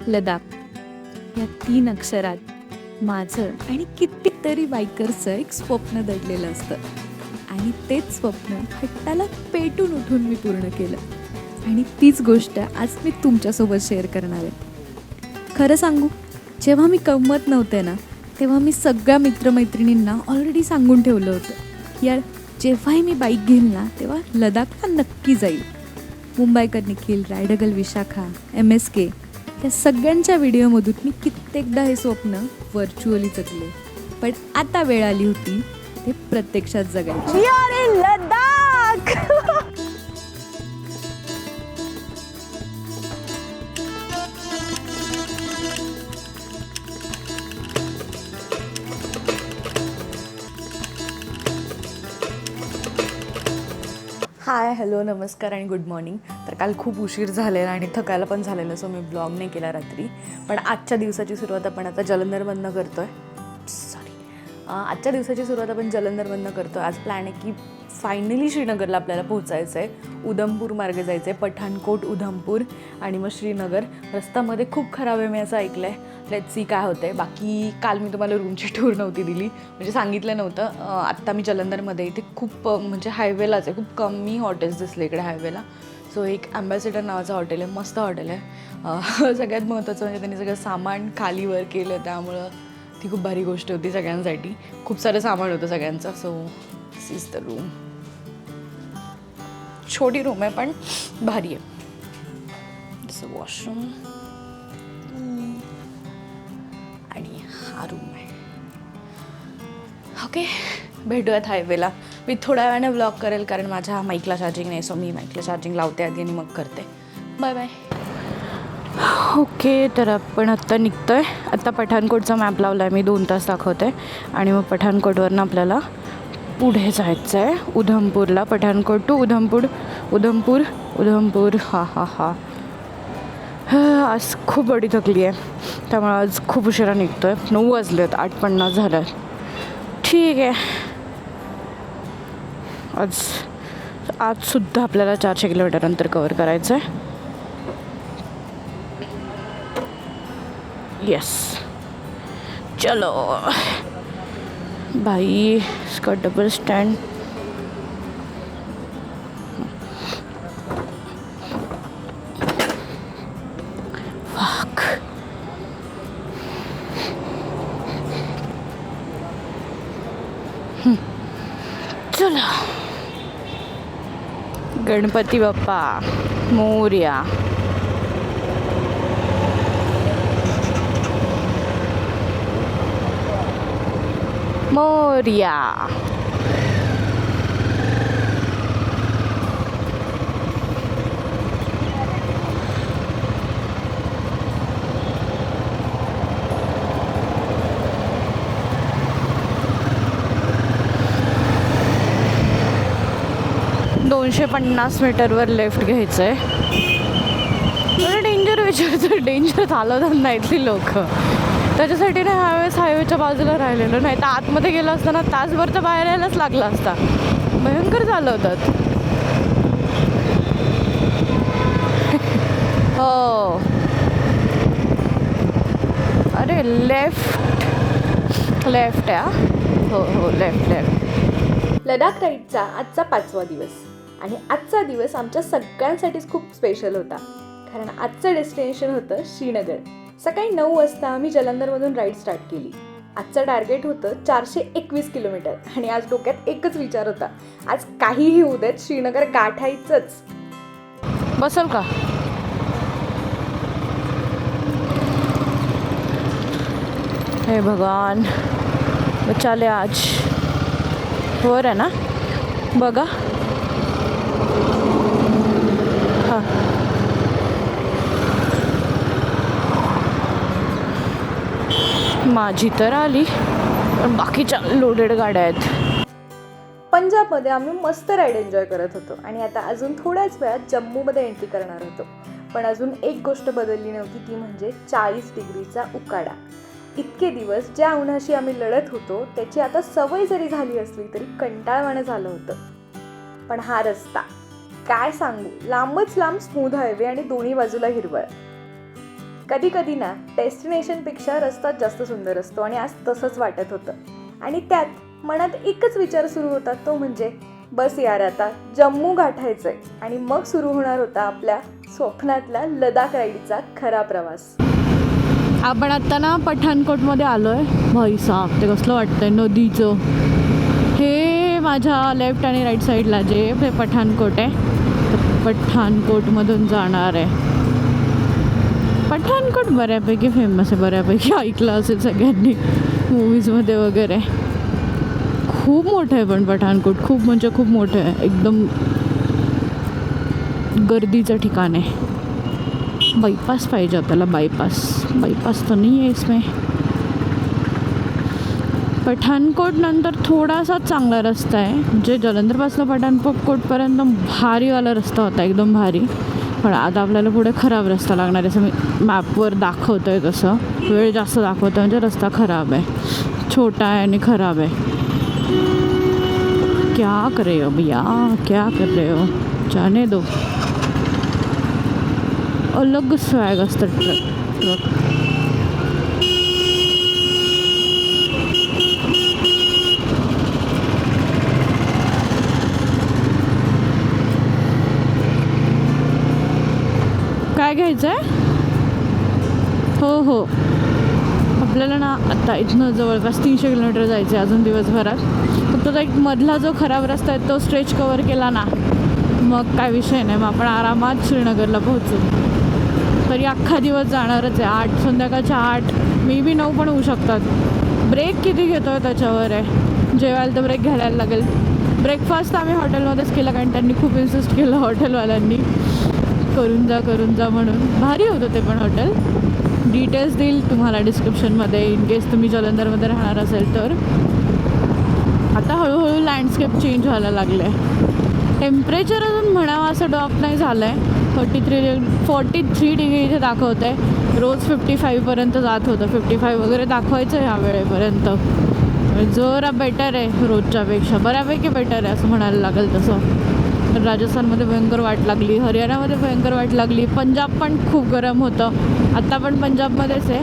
लडाख या 3 अक्षरात माझं आणि कितीतरी बायकर्सचं एक स्वप्न दडलेलं असतं आणि तेच स्वप्न हट्टाला पेटून उठून मी पूर्ण केलं आणि तीच गोष्ट आज मी तुमच्यासोबत शेअर करणार आहे. खरं सांगू, जेव्हा मी कमवत नव्हते ना, तेव्हा मी सगळ्या मित्रमैत्रिणींना ऑलरेडी सांगून ठेवलं होतं, यार जेव्हाही मी बाईक घेईल ना तेव्हा लडाखला नक्की जाईल. मुंबईकर निखिल, रायडगल विशाखा, MSK या सगळ्यांच्या व्हिडिओमधून मी कित्येकदा हे स्वप्न व्हर्च्युअली जगले, पण आता वेळ आली होती ते प्रत्यक्षात जगायची. लडाख हाय, हॅलो, नमस्कार आणि गुड मॉर्निंग. तर काल खूप उशीर झालेला आणि थकायला पण झालेलं, सो मी ब्लॉग नाही केला रात्री. पण आजच्या दिवसाची सुरुवात आपण आता जलंधरमधनं करतो आहे. आजच्या दिवसाची सुरुवात आपण जलंधरमधनं करतो आहे. आज प्लॅन आहे की फायनली श्रीनगरला आपल्याला पोहोचायचं आहे. उधमपूर मार्गे जायचं आहे, पठाणकोट, उधमपूर आणि मग श्रीनगर. रस्त्यामध्ये खूप खराब आहे मी असं ऐकलं आहे. लेट्स सी काय होतं आहे. बाकी काल मी तुम्हाला रूमची टूर नव्हती दिली, म्हणजे सांगितलं नव्हतं. आत्ता मी जलंधरमध्ये इथे खूप म्हणजे हायवेलाच आहे, खूप कमी हॉटेल्स दिसले इकडे हायवेला. सो एक ॲम्बॅसिडर नावाचं हॉटेल आहे, मस्त हॉटेल आहे. सगळ्यात महत्त्वाचं म्हणजे त्यांनी सगळं सामान खालीवर केलं, त्यामुळं ती खूप भारी गोष्ट होती सगळ्यांसाठी. खूप सारं सामान होतं सगळ्यांचं. So this is the room. छोटी रूम आहे पण भारी आहे. दिस वॉशरूम आणि हा रूम आहे. ओके, भेटूयात हायवेला. मी थोड्या वेळाने व्लॉग करेल कारण माझ्या माईकला चार्जिंग नाही, सो मी माईकला चार्जिंग लावते आधी आणि मग करते. Bye bye. ओके, तर आपण आत्ता निघतो आहे. आत्ता पठाणकोटचा मॅप लावला आहे मी, 2 तास दाखवते आणि मग पठाणकोटवरनं आपल्याला पुढे जायचं आहे उधमपूरला. पठाणकोट टू उधमपूर, उधमपूर, उधमपूर. आज खूप बडी थकली आहे, त्यामुळे आज खूप उशिरा निघतो आहे. 9 वाजले आहेत, 8:50 झालं. ठीक आहे, आजसुद्धा आपल्याला 400 किलोमीटर अंतर कवर करायचं आहे. येस, चलो भाई. इसका डबल स्टैंड. फक. चलो. गणपती बाप्पा मोरया. मोरया. दोनशे 250 मीटरवर लेफ्ट घ्यायचं आहे. डेंजर विचारतं, डेंजर चालवतात ना इथली लोक. त्याच्यासाठी ना ह्यावेळेस हायवेच्या बाजूला राहिलेलो, नाही तर आतमध्ये गेलं असताना तासभर तर बाहेर यायलाच लागला असता. भयंकर चालवतात. हो, अरे लेफ्ट आहे. हो, लेफ्ट. लडाख राईडचा आजचा 5वा दिवस आणि आजचा दिवस आमच्या सगळ्यांसाठीच खूप स्पेशल होता, कारण आजचं डेस्टिनेशन होतं श्रीनगर. सकाळी 9 वाजता आम्ही जलंधरमधून राईड स्टार्ट केली. आजचं टार्गेट होतं 421 किलोमीटर आणि आज डोक्यात एकच विचार होता, आज काहीही होऊ देत, श्रीनगर गाठायचंच. बसल का? हे भगवान, बचाले आज. वर आहे ना, बघा. हां, माझी तर आली, पण बाकीच्या लोडेड गाड्या आहेत. पंजाबमध्ये आम्ही मस्त राईड एन्जॉय करत होतो आणि आता अजून थोड्याच वेळात जम्मूमध्ये एंट्री करणार होतो. पण अजून एक गोष्ट बदलली नव्हती, ती म्हणजे 40 डिग्रीचा उकाडा. इतके दिवस ज्या उन्हाशी आम्ही लढत होतो त्याची आता सवय जरी झाली असली तरी कंटाळवाणं झालं होतं. पण हा रस्ता काय सांगू, लांबच लांब स्मूथ हायवे आणि दोन्ही बाजूला हिरवळ. कधी कधी ना डेस्टिनेशनपेक्षा रस्ता जास्त सुंदर असतो आणि आज तसंच वाटत होतं आणि त्यात मनात एकच विचार सुरू होता, तो म्हणजे बस यार आता जम्मू गाठायचंय आणि मग सुरू होणार होता आपल्या स्वप्नातला लडाख राईडचा खरा प्रवास. आपण आत्ता ना पठाणकोटमध्ये आलो आहे. भाई साहब, ते कसलं वाटतंय नदीचं. हे माझ्या लेफ्ट आणि राईट साईडला जे पठाणकोट आहे, तर पठाणकोटमधून जाणार आहे. पठाणकोट बऱ्यापैकी फेमस आहे, बऱ्यापैकी ऐकलं असेल सगळ्यांनी मूवीजमध्ये वगैरे. खूप मोठं आहे पण पठाणकोट, खूप म्हणजे खूप मोठं आहे, एकदम गर्दीचं ठिकाण आहे. बायपास पाहिजे आपल्याला, बायपास तर नाही आहे इसमें. पठाणकोट नंतर थोडासा चांगला रस्ता आहे, म्हणजे जलंधरपासून पठाणकोटपर्यंत भारीवाला रस्ता होता, एकदम भारी. पण आता आपल्याला पुढे खराब रस्ता लागणार आहे, असं मी मॅपवर दाखवतो आहे. तसं वेळ जास्त दाखवतो म्हणजे रस्ता खराब आहे, छोटा आहे आणि खराब आहे. क्या कर रहे हो भैया, क्या कर रहे हो, जाने दो. अलग स्वॅग असतं ट्रक. काय घ्यायचं आहे? हो आपल्याला ना आता इथनं जवळपास 300 किलोमीटर जायचं आहे अजून दिवसभरात. फक्त तो एक मधला जो खराब रस्ता आहे तो स्ट्रेच कवर केला ना, मग काय विषय नाही, मग आपण आरामात श्रीनगरला पोहोचू. तरी अख्खा दिवस जाणारच आहे. संध्याकाळच्या 8 मे बी 9 पण होऊ शकतात. ब्रेक किती घेतो आहे त्याच्यावर आहे. जेवायला तर ब्रेक घ्यायला लागेल. ब्रेकफास्ट आम्ही हॉटेलमध्येच केला, कारण त्यांनी खूप इन्सिस्ट केलं हॉटेलवाल्यांनी, करून जा म्हणून. भारी होतं ते पण हॉटेल. डिटेल्स देईल तुम्हाला डिस्क्रिप्शनमध्ये इन केस तुम्ही जलंधरमध्ये राहणार असेल तर. आता हळूहळू लँडस्केप चेंज व्हायला लागलं आहे. टेम्परेचर अजून म्हणावं असं ड्रॉप नाही झालं आहे. 43 डिग्री इथे दाखवतं आहे. रोज 55पर्यंत जात होतं, 55 वगैरे दाखवायचं ह्या वेळेपर्यंत. जरा बेटर आहे रोजच्यापेक्षा, बऱ्यापैकी बेटर आहे असं म्हणायला लागेल तसं. राजस्थानमध्ये भयंकर वाट लागली, हरियाणामध्ये भयंकर वाट लागली, पंजाब पण खूप गरम होतं. आत्ता पण पंजाबमध्येच आहे.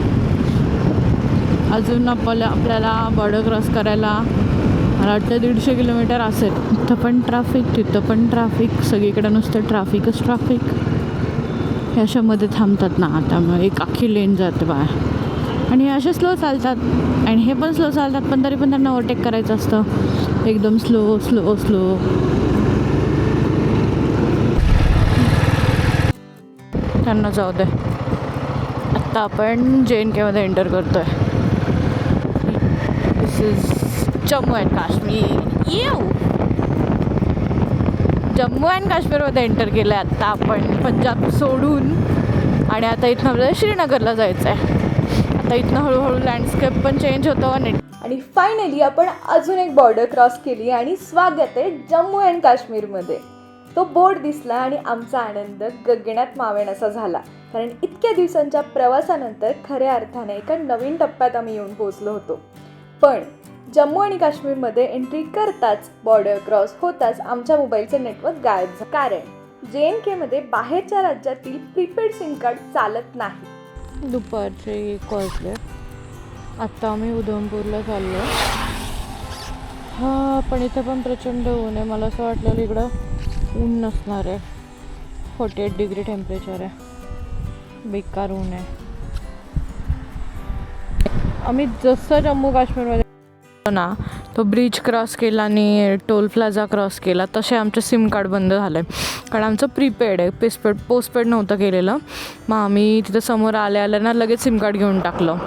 अजून आपल्याला बॉर्डर क्रॉस करायला मला वाटतं 150 किलोमीटर असेल. इथं पण ट्रॅफिक, तिथं पण ट्रॅफिक, सगळीकडे नुसतं ट्रॅफिकच ट्रॅफिक. हे अशामध्ये थांबतात ना, त्यामुळे एक अख्खी लेन जाते बाहेर. आणि हे असे स्लो चालतात आणि हे पण स्लो चालतात, पण तरी पण त्यांना ओव्हरटेक करायचं असतं. एकदम स्लो. त्यांना जाऊ दे. आत्ता आपण JNKमध्ये एंटर करतो आहे. This is Jammu and Kashmir. Jammu and काश्मीरमध्ये एंटर केलं आहे आत्ता आपण, पंजाब सोडून. आणि आता इथनं आपल्याला श्रीनगरला जायचं आहे. आता इथनं हळूहळू लँडस्केप पण चेंज होतो. आणि फायनली आपण अजून एक बॉर्डर क्रॉस केली आणि स्वागत आहे जम्मू अँड काश्मीरमध्ये. तो बोर्ड दिसला आणि आमचा आनंद गगनात मावेनासा झाला, कारण इतक्या दिवसांच्या प्रवासानंतर खऱ्या अर्थाने एका नवीन टप्प्यात आम्ही येऊन पोहोचलो होतो. पण जम्मू आणि काश्मीरमध्ये एंट्री करताच, बॉर्डर क्रॉस होताच आमच्या मोबाईलचं नेटवर्क गायब झालं, कारण JNKमध्ये बाहेरच्या राज्यातील प्रीपेड सिम कार्ड चालत नाही. दुपारचे 1 वाजले. आत्ता आम्ही उधमपूरला चाललो. पण इथे पण प्रचंड ऊन आहे. मला असं वाटलं इकडं ऊन नसणार आहे. 48 डिग्री टेम्परेचर आहे, बेकार ऊन आहे. आम्ही जसं जम्मू काश्मीरमध्ये ना तो ब्रिज क्रॉस केला आणि टोल प्लाझा क्रॉस केला, तसे आमचं सिम कार्ड बंद झालं आहे. कारण आमचं प्रीपेड आहे, पोस्टपेड नव्हतं केलेलं. मग आम्ही तिथं समोर आल्या ना लगेच सिम कार्ड घेऊन टाकलं.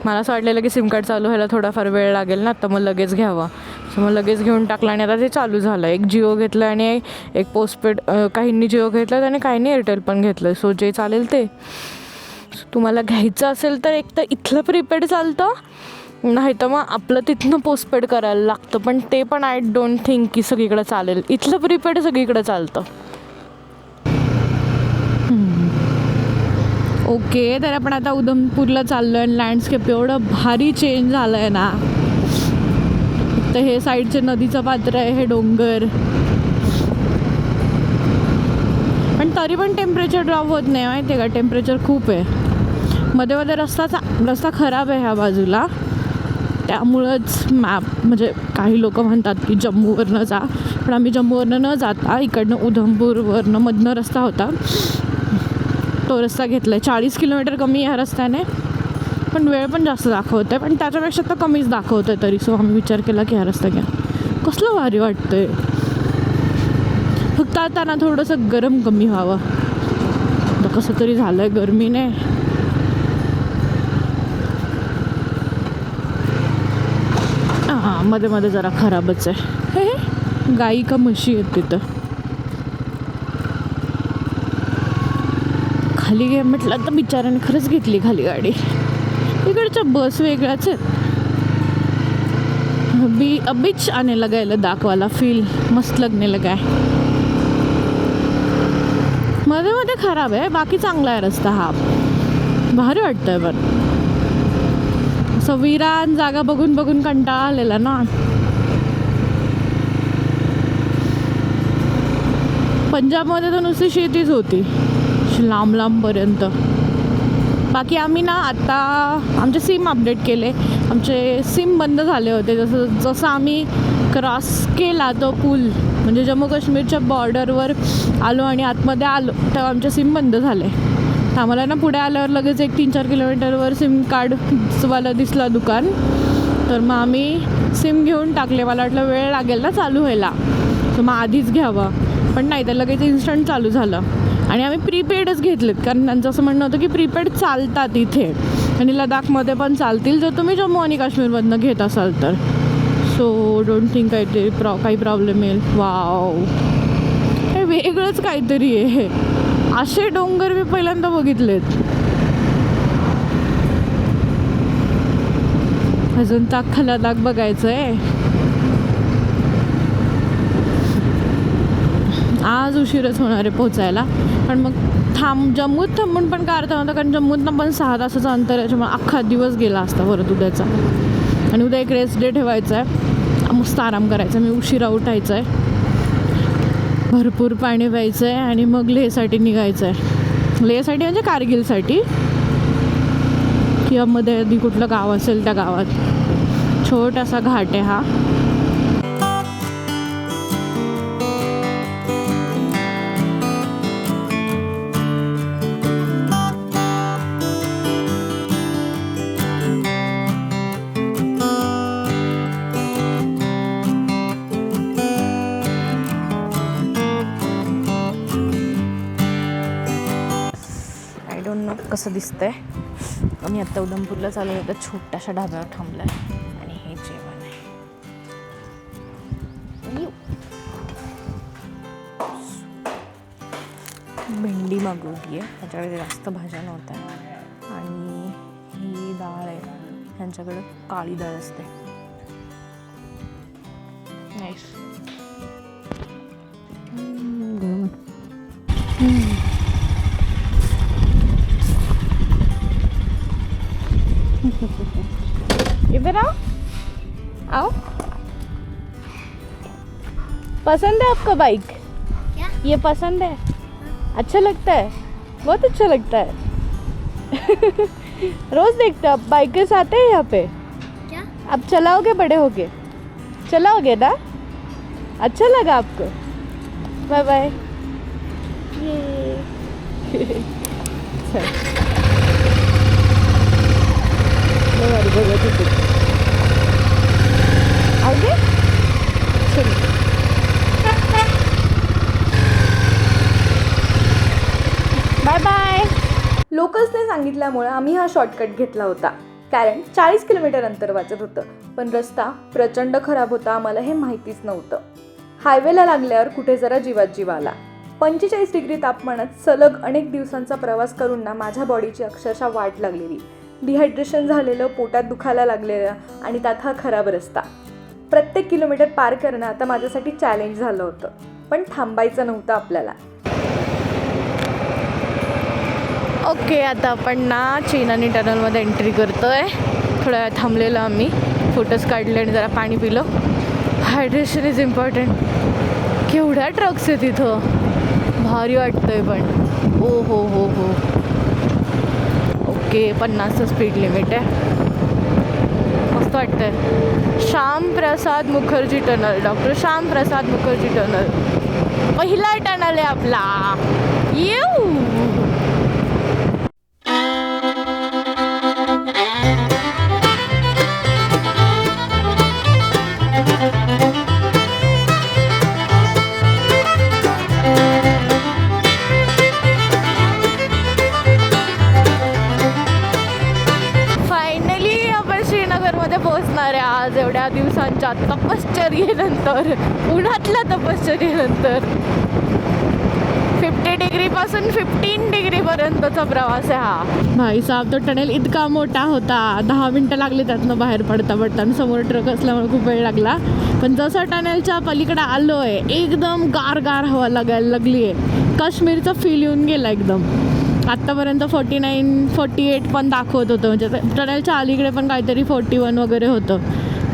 मला असं वाटलेलं की सिम कार्ड चालू व्हायला थोडाफार वेळ लागेल ना, तर मग लगेच घ्यावं. मग लगेच घेऊन टाकलं आणि आता ते चालू झालं. एक जिओ घेतलं आणि एक पोस्टपेड, काहींनी जिओ घेतलं आणि काहींनी एअरटेल पण घेतलं. सो जे चालेल ते. तुम्हाला घ्यायचं असेल तर एक तर इथलं प्रीपेड चालतं, नाही तर मग आपलं तिथनं पोस्टपेड करायला लागतं. पण ते पण आय डोंट थिंक की सगळीकडं चालेल. इथलं प्रीपेड सगळीकडं चालतं. ओके, तर आपण आता उधमपूरला चाललो आहे. लँडस्केप एवढं भारी चेंज झालं आहे ना. तर हे साईडचे नदीचं पात्र आहे, हे डोंगर. पण तरी पण टेम्परेचर ड्रॉप होत नाही माहिती आहे का, टेम्परेचर खूप आहे. मध्ये मध्ये रस्ता खराब आहे ह्या बाजूला, त्यामुळंच मॅप म्हणजे काही लोक म्हणतात की जम्मूवरनं जा, पण आम्ही जम्मूवरनं न जाता इकडनं उधमपूरवरनं मधनं रस्ता होता तो रस्ता घेतला आहे. 40 किलोमीटर कमी ह्या रस्त्याने, पण वेळ पण जास्त दाखवतं आहे, पण त्याच्यापेक्षा तर कमीच दाखवतं आहे तरी. सो आम्ही विचार केला की हा रस्ता घ्या. कसलं भारी वाटतं आहे. फक्त आता ना थोडंसं गरम कमी व्हावं, आता कसं तरी झालं आहे गरमीने. हां, मध्ये मध्ये जरा खराबच आहे. हे गाई का म्हशी आहेत तिथं. खाली घे म्हटलं तर बिचाराने खरंच घेतली खाली गाडी. इकडच्या बस वेगळ्याच आहेत. अभीच आने लगा है लद्दाख वाला फील, मस्त लगने लगा है. मध्ये मध्ये खराब आहे, बाकी चांगला आहे रस्ता हा. भारी वाटतंय पण असं विरान जागा बघून बघून कंटाळा आलेला ना. पंजाबमध्ये तर नुसती शेतीच होती लांब लांबपर्यंत. बाकी आम्ही ना आता आमचे सिम अपडेट केले. आमचे सिम बंद झाले होते. जसं आम्ही क्रॉस केला तो पूल, म्हणजे जम्मू काश्मीरच्या बॉर्डरवर आलो आणि आतमध्ये आलो, तेव्हा आमचे सिम बंद झाले. तर आम्हाला ना पुढे आल्यावर लगेच 1-3-4 किलोमीटरवर सिम कार्डवाला दिसला दुकान. तर मग आम्ही सिम घेऊन टाकले. मला वाटलं वेळ लागेल ना चालू व्हायला, तर मग आधीच घ्यावं, पण नाही, तर लगेच इन्स्टंट चालू झालं. आणि आम्ही प्रीपेडच घेतलेत, कारण त्यांचं असं म्हणणं होतं की प्रीपेड चालतात इथे आणि लडाखमध्ये पण चालतील जर तुम्ही जम्मू आणि काश्मीरमधनं घेत असाल तर. सो डोंट थिंक काही प्रॉब्लेम येईल. वाव, हे वेगळंच काहीतरी आहे. असे डोंगर मी पहिल्यांदा बघितलेत. अजून अख्खा लडाख बघायचं आहे. आज उशीरच होणार आहे पोचायला, पण मग जम्मूत थांबून पण काय अर्थ नव्हता, कारण जम्मूतनं पण 6 तासाचं अंतर आहे. त्याच्यामुळे अख्खा दिवस गेला असता परत उद्याचा. आणि उद्या एक रेस्ट डे ठेवायचा आहे, मस्त आराम करायचा. मी उशिरा उठायचं आहे, भरपूर पाणी प्यायचं आहे आणि मग लेहसाठी निघायचं आहे. लेहसाठी म्हणजे कारगिलसाठी, किंवा मध्ये आधी कुठलं गाव असेल त्या गावात. छोटासा घाट आहे हा. कसं दिसतंय. आम्ही आत्ता उधमपूरला चालू होतं, छोट्याशा ढाब्यावर थांबलं आहे आणि हे जेवण आहे. भेंडी मागवली आहे, त्याच्याकडे जास्त भाज्या नव्हत्या. आणि ही डाळ आहे, ह्यांच्याकडे काळी डाळ असते. नाईस. इधर आओ, आओ. पसंद है आपको बाइक? क्या? ये पसंद है? अच्छा लगता है, बहुत अच्छा लगता है. रोज देखते हो आप बाइकर्स आते हैं यहाँ पे? क्या? आप चलाओगे बड़े होके? चलाओगे ना? अच्छा लगा आपको? Bye bye. आओगे? चलो. Bye bye. लोकल्सने सांगितल्यामुळे आम्ही हा शॉर्टकट घेतला होता, कारण 40 किलोमीटर अंतर वाचत होतं. पण रस्ता प्रचंड खराब होता, आम्हाला हे माहितीच नव्हतं. हायवेला लागल्यावर कुठे जरा जीवात जीव आला. 45 डिग्री तापमानात सलग अनेक दिवसांचा प्रवास करून ना माझ्या बॉडीची अक्षरशः वाट लागलेली. डिहायड्रेशन झालेलं, पोटात दुखायला लागलेलं आणि त्यात हा खराब रस्ता. प्रत्येक किलोमीटर पार करणं आता माझ्यासाठी चॅलेंज झालं होतं, पण थांबायचं नव्हतं आपल्याला. ओके, आता आपण ना चेनानी टनलमध्ये एंट्री करतोय. थोड्या वेळ थांबलेलो आम्ही, फोटोज काढले आणि जरा पाणी पिलं. Hydration is important. केवढ्या ट्रक्स आहेत इथं, भारी वाटतंय पण. ओ हो हो हो. ओके, ओके 50चं स्पीड लिमिट आहे. मस्त वाटतंय. Shyam Prasad Mukherjee tunnel, doctor Shyam Prasad Mukherjee tunnel, पहिला टनल आहे आपला. येऊ पोहोचणार आहे आज एवढ्या दिवसांच्या तपश्चर्येनंतर, उन्हातल्या तपश्चर्येनंतर. 50 डिग्रीपासून 15 डिग्रीपर्यंतचा प्रवास आहे हा. भाई साहेब, तो टनेल इतका मोठा होता, 10 मिनटं लागली त्यातनं बाहेर पडता आणि समोर ट्रक असल्यामुळे खूप वेळ लागला. पण जसं टनेलच्या पलीकडे आलो आहे एकदम गार गार हवा लागायला लागली आहे. काश्मीरचा फील येऊन गेला एकदम. आत्तापर्यंत 49, 48 पण दाखवत होतं, म्हणजे टनेलच्या अलीकडे पण काहीतरी 41 वगैरे होतं.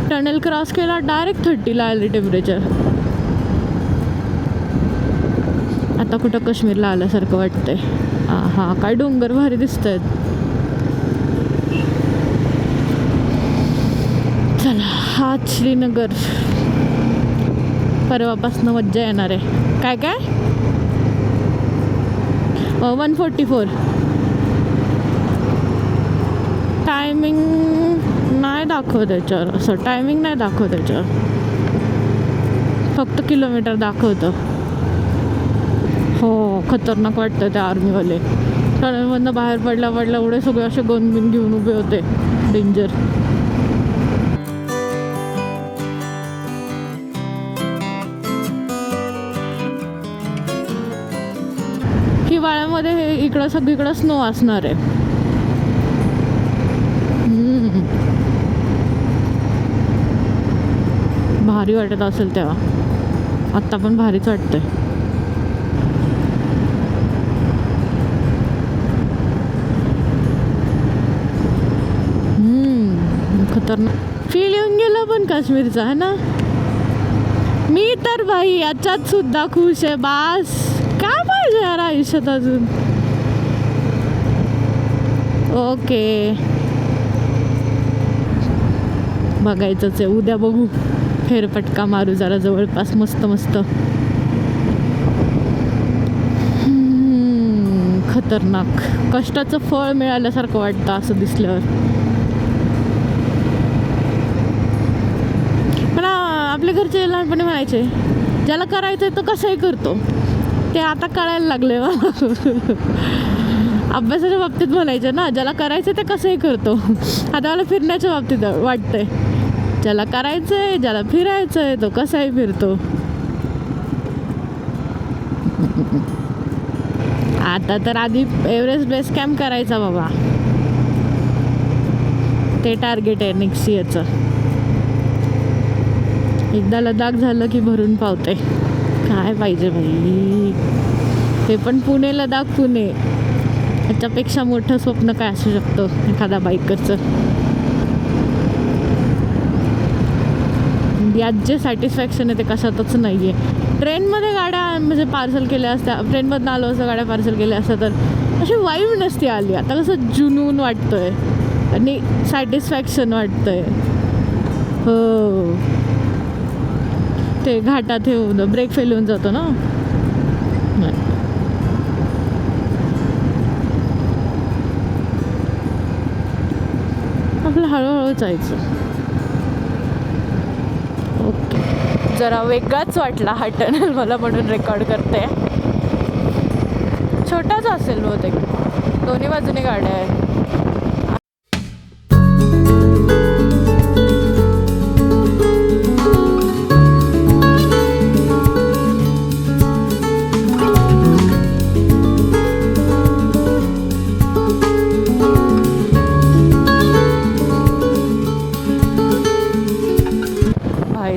टनेल क्रॉस केला डायरेक्ट 30ला आले टेम्परेचर. आता कुठं काश्मीरला आल्यासारखं वाटतंय. हा काय डोंगर भारी दिसत आहेत. चला, हा श्रीनगर. परवापासून मज्जा येणार आहे. काय काय 144 टायमिंग नाही दाखवत त्याच्यावर. असं टायमिंग नाही दाखवत त्याच्यावर, फक्त किलोमीटर दाखवतं. हो, खतरनाक वाटतं त्या आर्मीवाले. टनेलमधनं बाहेर पडला एवढे सगळे असे गन बिन घेऊन उभे होते. डेंजर. हिवाळ्यामध्ये हे इकडं सगळीकडं स्नो असणार आहे. भारी वाटत असेल तेव्हा. आत्ता पण भारीच वाटतंय. खतरनाक फील येऊन गेला पण काश्मीरचा, है ना. मी तर भाई याच्यात सुद्धा खुश आहे. बास, काय पाहिजे यार आयुष्यात अजून. ओके, बघायचंच आहे. उद्या बघू, फेरफटका मारू जरा जवळपास. मस्त मस्त. खतरनाक. कष्टाचं फळ मिळाल्यासारखं वाटतं असं दिसल्यावर. पण आपल्या घरचे लहानपणी म्हणायचे, ज्याला करायचंय तो कसंही करतो. ते आता कळायला लागले. अभ्यासाच्या बाबतीत म्हणायचे ना, ज्याला करायचं ते कसंही करतो. आता मला फिरण्याच्या बाबतीत वाटतंय, ज्याला करायचंय, ज्याला फिरायचंय तो कसाही फिरतो. आता तर आधी एव्हरेस्ट बेस कॅम्प करायचा बाबा. ते टार्गेट आहे नेक्स्ट इयरचं. एकदा लडाख झालं की भरून पावते. काय पाहिजे भाई. ते पण पुणे लडाख पुणे. याच्यापेक्षा मोठं स्वप्न काय असू शकतं एखादा बाईकरचं. यात जे सॅटिस्फॅक्शन आहे ते कशातच नाही आहे. ट्रेनमध्ये गाड्या म्हणजे पार्सल केल्या असत्या, ट्रेनमधनं आलो असं गाड्या पार्सल केल्या असत्या तर अशी वाईब नसती आली. आता कसं जुनून वाटतंय आणि सॅटिस्फॅक्शन वाटतंय. हो, ते घाटात हे ब्रेक फेल होऊन जातो ना. आपलं हळूहळू जायचं. ओके, जरा वेगळाच वाटला हा टनल मला म्हणून रेकॉर्ड करते. छोटाच असेल बहुतेक. दोन्ही बाजूने गाड्या आहेत.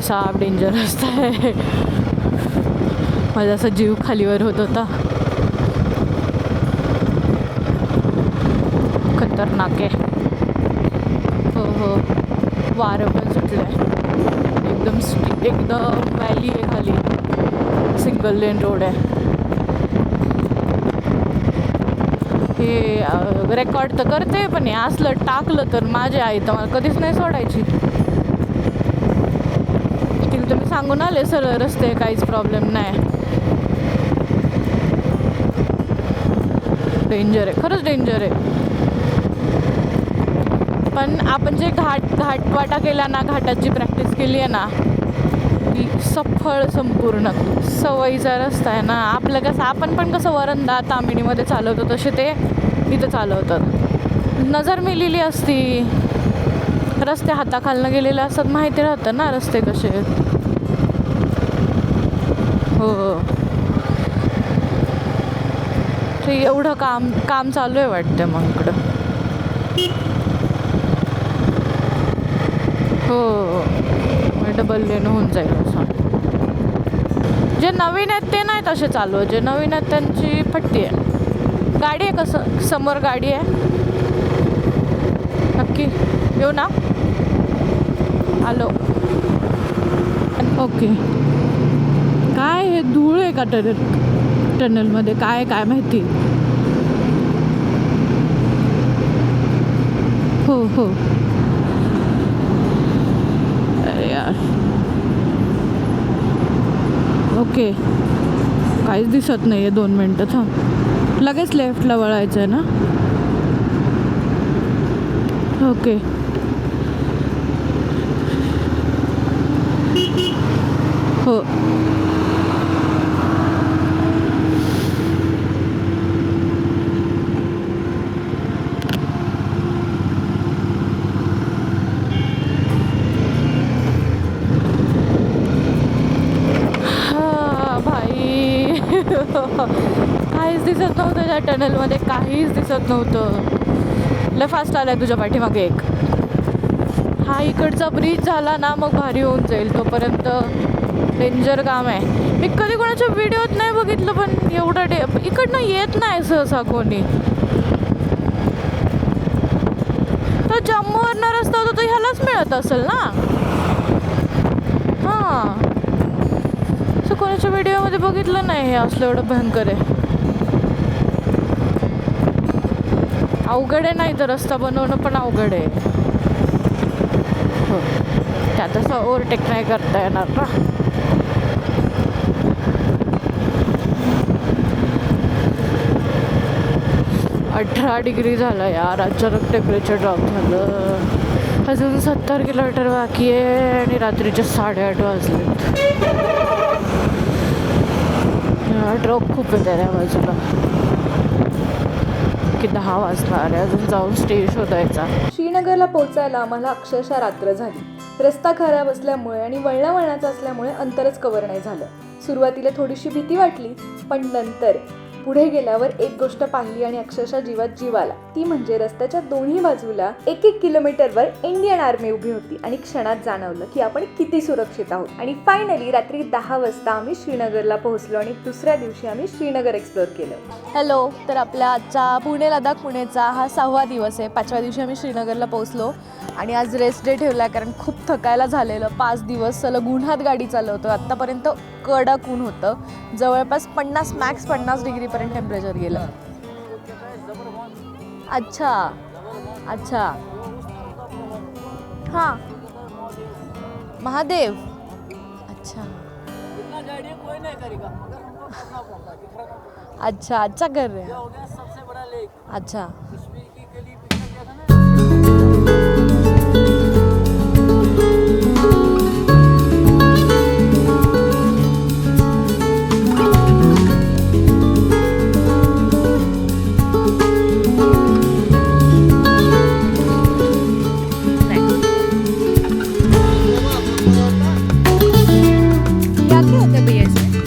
साप डेंजर असतंय. माझा असा जीव खालीवर होत होता. खतरनाक आहे. हो हो, वारं पण सुटलंय. एकदम व्हॅली आहे खाली. सिंगल लेन रोड आहे. हे रेकॉर्ड तर करते, पण हे असलं टाकलं तर माझी आई तर मला कधीच नाही सोडायची. तिला तर मी सांगून आले सरळ रस्ते, काहीच प्रॉब्लेम नाही. डेंजर आहे, खरंच डेंजर आहे. पण आपण जे घाटवाटा केला ना, घाटाची प्रॅक्टिस केली आहे ना, ती सफळ संपूर्ण सवयीचा रस्ता आहे ना. आपलं कसं, आपण पण कसं वरंदा तामिणीमध्ये चालवतो तसे ते इथं चालवतात. नजर मिलेली असती, रस्ते हाताखालनं गेलेले असतात, माहिती राहतं ना रस्ते कसे आहेत. हो, ते एवढं काम चालू आहे वाटतं मग इकडं. हो, डबल लेन होऊन जाईल असं. जे नवीन आहेत ते नाही तसे चालू, जे नवीन आहेत त्यांची फट्टी आहे. गाडी आहे, कसं समोर गाडी आहे. नक्की येऊ ना, आलो. ओके, काय हे धूळ आहे का टनलमध्ये, काय माहिती. हो हो, अरे यार. ओके, काहीच दिसत नाही आहे. 2 मिनटं थांब, लगेच लेफ्टला वळायचं आहे ना. ओके, हो. काहीच दिसत नव्हतं त्या टनलमध्ये, काहीच दिसत नव्हतं. लय फास्ट आलाय तुझ्या पाठीमागे एक. हा इकडचा ब्रिज झाला ना मग भारी होऊन जाईल, तोपर्यंत डेंजर काम आहे. मी कधी कोणाच्या व्हिडिओत नाही बघितलं, पण एवढं इकडनं येत नाही सहसा कोणी. तर जम्मूवरनं रस्ता होता तो ह्यालाच मिळत असेल ना. हां, असं कोणाच्या व्हिडिओमध्ये बघितलं नाही हे असलं एवढं भयंकर आहे. अवघड आहे, नाही तर रस्ता बनवणं पण अवघड आहे. हो, त्यात असं ओव्हरटेक नाही करता येणार ना. अठरा डिग्री झालं यार, अचानक टेम्परेचर ड्रॉप झालं. अजून 70 किलोमीटर बाकी आहे आणि रात्रीचे 8:30 वाजलेत. ड्रॉप खूप आहे त्या बाजूला, की 10 वाजणार आहे. अजून जाऊन स्टे शोधायचा. श्रीनगरला पोहोचायला आम्हाला अक्षरशः रात्र झाली. रस्ता खराब असल्यामुळे आणि वळणावळणाचा असल्यामुळे अंतरच कव्हर नाही झालं. सुरुवातीला थोडीशी भीती वाटली, पण नंतर पुढे गेल्यावर एक गोष्ट पाहिली आणि अक्षरशः जीवात जीव आला. ती म्हणजे रस्त्याच्या दोन्ही बाजूला 1-1 किलोमीटरवर इंडियन आर्मी उभी होती आणि क्षणात जाणवलं की आपण किती सुरक्षित आहोत. आणि फायनली रात्री 10 वाजता आम्ही श्रीनगरला पोहोचलो आणि दुसऱ्या दिवशी आम्ही श्रीनगर एक्सप्लोर केलं. हॅलो, तर आपल्या आजचा पुणे-लडाख-पुणेचा हा 6वा दिवस आहे. 5व्या दिवशी आम्ही श्रीनगरला पोहोचलो आणि आज रेस्ट डे ठेवला आहे, कारण खूप थकायला झालेलं. 5 दिवस सलग उन्हात गाडी चालवतो. आत्तापर्यंत कडक ऊन होतं, जवळपास 50 डिग्रीपर्यंत टेम्परेचर गेलं. अच्छा अच्छा, हां, महादेव. अच्छा अच्छा, अच्छा कर रहे हैं. अच्छा, क्या क्या होता है भैया इसमें?